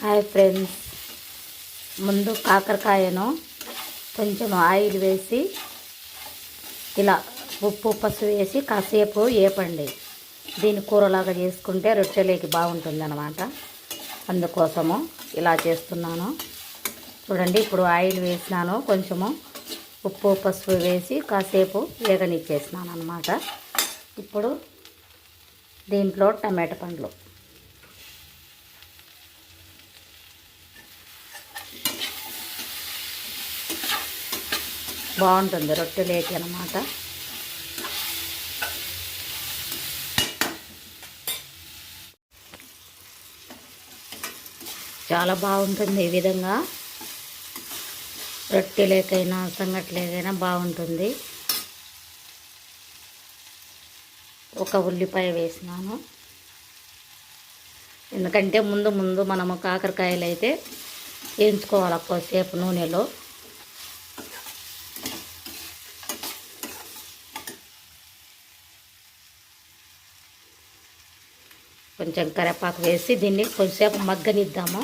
Hi friends, ముందు కాకరకాయను కొంచెం oil వేసి ఇలా ఉప్పు పసుపు వేసి కాసేపు వేపండి. దీని కూరలాగా చేసుకుంటే రొట్టెలోకి బాగుంటుంది అన్నమాట. అందుకోసము ఇలా చేస్తున్నాను. చూడండి, ఇప్పుడు ఆయిల్ వేసినాను, కొంచెము ఉప్పు పసుపు వేసి కాసేపు వేగనిచ్చేసినాను అన్నమాట. ఇప్పుడు దీంట్లో టమాటా పండ్లు బాగుంటుంది రొట్టెలేకి అన్నమాట. చాలా బాగుంటుంది. ఈ విధంగా రొట్టెలేకైనా సంగట్లేకైనా బాగుంటుంది. ఒక ఉల్లిపాయ వేసినాను, ఎందుకంటే ముందు మనము కాకరకాయలు అయితే వేయించుకోవాలి కొద్దిసేపు నూనెలో. కొంచెం కరివేపాకు వేసి దీన్ని కొంచెంసేపు మగ్గనిద్దాము.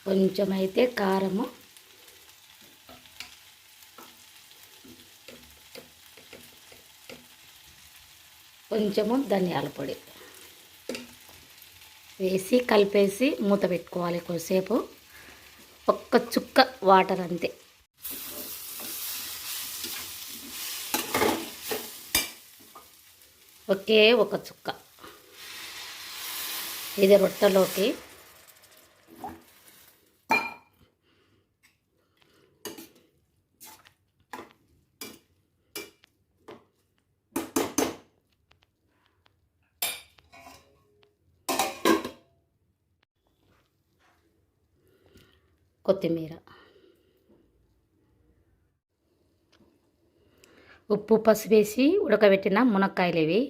కొంచెం అయితే కారము, కొంచెము ధనియాల పొడి వేసి కలిపేసి మూత పెట్టుకోవాలి కొద్దిసేపు. ఒక్క చుక్క వాటర్ అంతే. ఒకే ఒక చుక్క. ఇది రొట్టెలోకి కొత్తిమీర, ఉప్పు పసుపు వేసి ఉడకబెట్టిన మునక్కాయలు ఇవి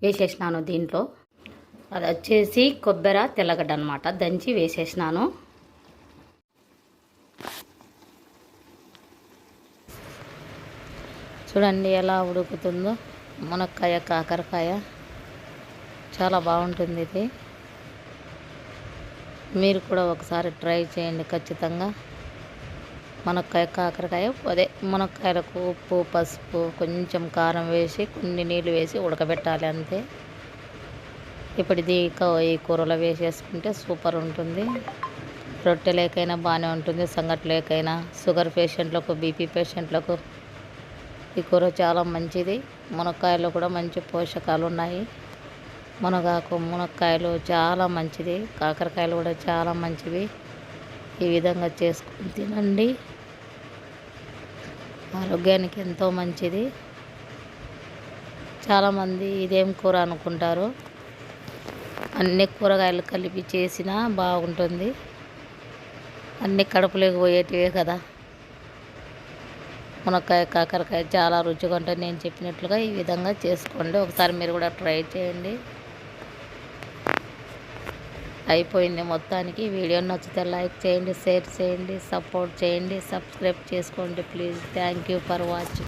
వేసేసినాను దీంట్లో. అది వచ్చేసి కొబ్బరి తెల్లగడ్డ అనమాట, దంచి వేసేసినాను. చూడండి ఎలా ఉడుకుతుందో మునక్కాయ కాకరకాయ. చాలా బాగుంటుంది ఇది. మీరు కూడా ఒకసారి ట్రై చేయండి ఖచ్చితంగా. మునక్కాయ కాకరకాయ అదే మునక్కాయలకు ఉప్పు పసుపు కొంచెం కారం వేసి కొన్ని నీళ్ళు వేసి ఉడకబెట్టాలి అంతే. ఇప్పుడు ఇది ఈ కూరలో వేసేసుకుంటే సూపర్ ఉంటుంది. రొట్టెలేకైనా బాగానే ఉంటుంది, సంగట్లేకైనా, షుగర్ పేషెంట్లకు, బీపీ పేషెంట్లకు ఈ కూర చాలా మంచిది. మునక్కాయలో కూడా మంచి పోషకాలు ఉన్నాయి. మునక్కాయలు చాలా మంచిది, కాకరకాయలు కూడా చాలా మంచివి. ఈ విధంగా చేసుకుని తినండి, ఆరోగ్యానికి ఎంతో మంచిది. చాలామంది ఇదేం కూర అనుకుంటారు, అన్ని కూరగాయలు కలిపి చేసినా బాగుంటుంది. అన్ని కడుపులోకి పోయేటివే కదా. మునక్కాయ కాకరకాయ చాలా రుచిగా ఉంటుంది. నేను చెప్పినట్లుగా ఈ విధంగా చేసుకోండి. ఒకసారి మీరు కూడా ట్రై చేయండి. అయిపోయింది మొత్తానికి. వీడియో నచ్చితే లైక్ చేయండి, షేర్ చేయండి, సపోర్ట్ చేయండి, సబ్స్క్రైబ్ చేసుకోండి please. Thank you for watching.